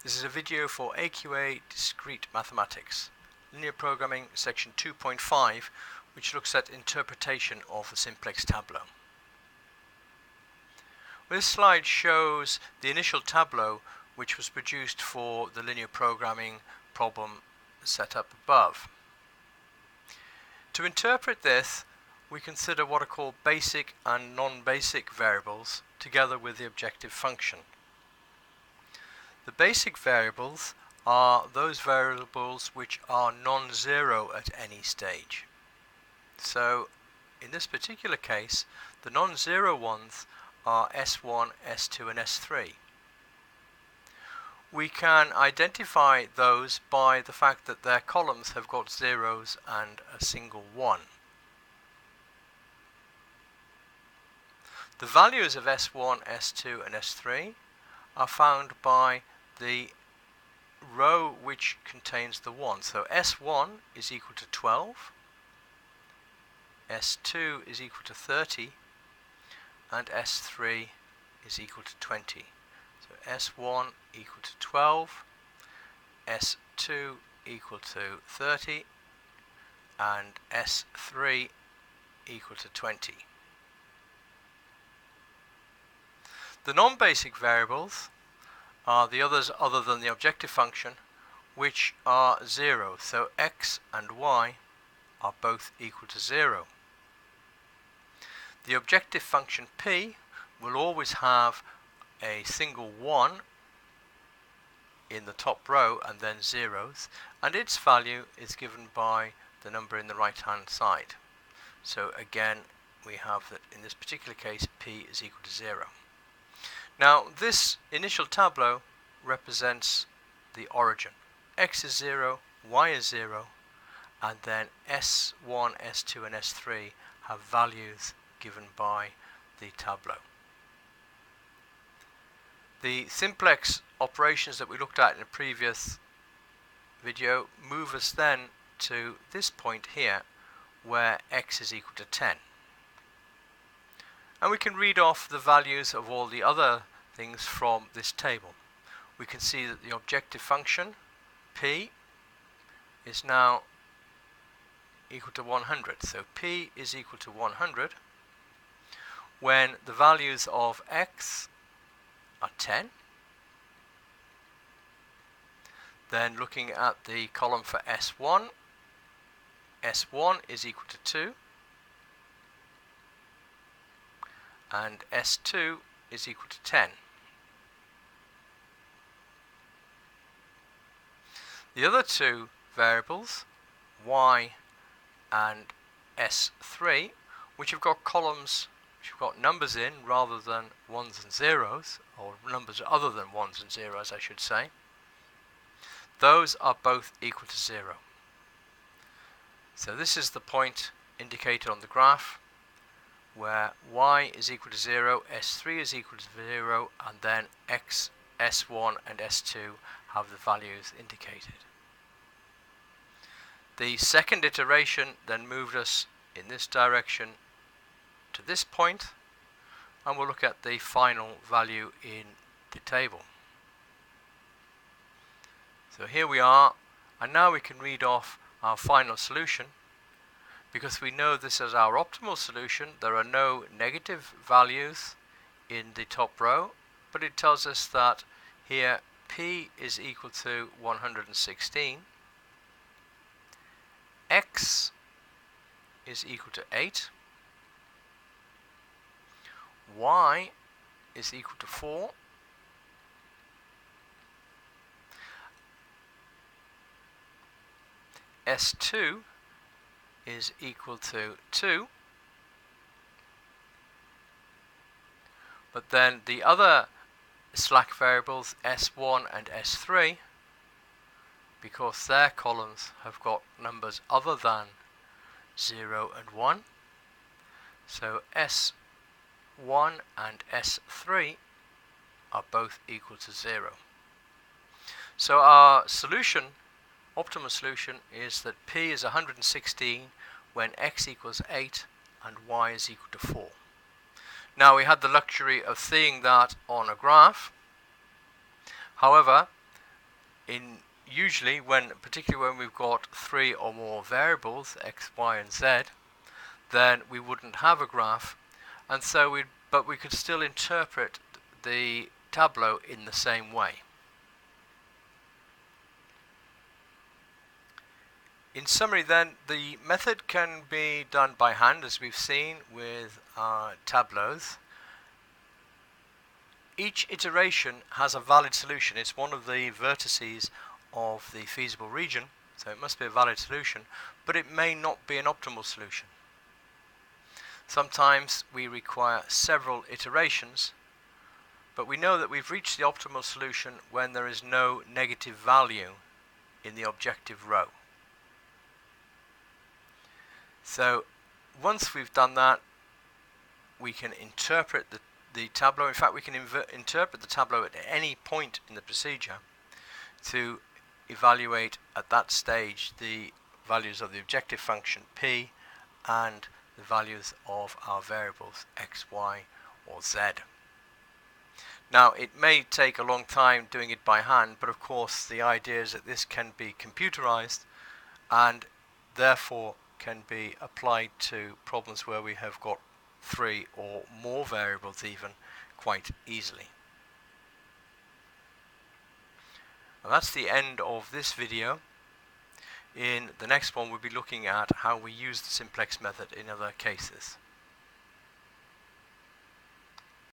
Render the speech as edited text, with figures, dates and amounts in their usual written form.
This is a video for AQA Discrete Mathematics, Linear Programming section 2.5, which looks at interpretation of the simplex tableau. This slide shows the initial tableau which was produced for the linear programming problem set up above. To interpret this, we consider what are called basic and non-basic variables together with the objective function. The basic variables are those variables which are non-zero at any stage. So in this particular case, the non-zero ones are S1, S2 and S3. We can identify those by the fact that their columns have got zeros and a single one. The values of S1, S2 and S3 are found by the row which contains the 1. So S1 is equal to 12, S2 is equal to 30, and S3 is equal to 20. So S1 equal to 12, S2 equal to 30, and S3 equal to 20. The non-basic variables are the others other than the objective function, which are 0. So x and y are both equal to 0. The objective function p will always have a single 1 in the top row and then zeros, and its value is given by the number in the right hand side. So again, we have that in this particular case p is equal to 0. Now this initial tableau represents the origin. X is 0, y is 0, and then S1, S2 and S3 have values given by the tableau. The simplex operations that we looked at in a previous video move us then to this point here where x is equal to 10. And we can read off the values of all the other things from this table. We can see that the objective function p is now equal to 100. So p is equal to 100 when the values of x are 10. Then looking at the column for S1, S1 is equal to 2 and S2 is equal to 10. The other two variables, y and S3, which have got columns which have got numbers in rather than ones and zeros, or numbers other than ones and zeros I should say, those are both equal to 0. So this is the point indicated on the graph where y is equal to 0, S3 is equal to 0, and then x, S1 and S2 have the values indicated. The second iteration then moved us in this direction to this point, and we'll look at the final value in the table. So here we are, and now we can read off our final solution. Because we know this is our optimal solution, there are no negative values in the top row, but it tells us that here p is equal to 116, x is equal to 8, y is equal to 4, S2 is equal to 2, but then the other slack variables S1 and S3, because their columns have got numbers other than 0 and 1, so S1 and S3 are both equal to 0. So our solution, optimal solution, is that p is 116 when x equals 8 and y is equal to 4. Now we had the luxury of seeing that on a graph. However, Usually, particularly when we've got 3 or more variables, x, y, and z, then we wouldn't have a graph, and so but we could still interpret the tableau in the same way. In summary then, the method can be done by hand, as we've seen with our tableaus. Each iteration has a valid solution. It's one of the vertices of the feasible region, so it must be a valid solution, but it may not be an optimal solution. Sometimes we require several iterations, but we know that we've reached the optimal solution when there is no negative value in the objective row. So once we've done that, we can interpret the tableau. In fact, we can interpret the tableau at any point in the procedure to evaluate at that stage the values of the objective function p and the values of our variables x, y, or z. Now, it may take a long time doing it by hand, but of course the idea is that this can be computerized and therefore can be applied to problems where we have got 3 or more variables even quite easily. And that's the end of this video. In the next one, we'll be looking at how we use the simplex method in other cases.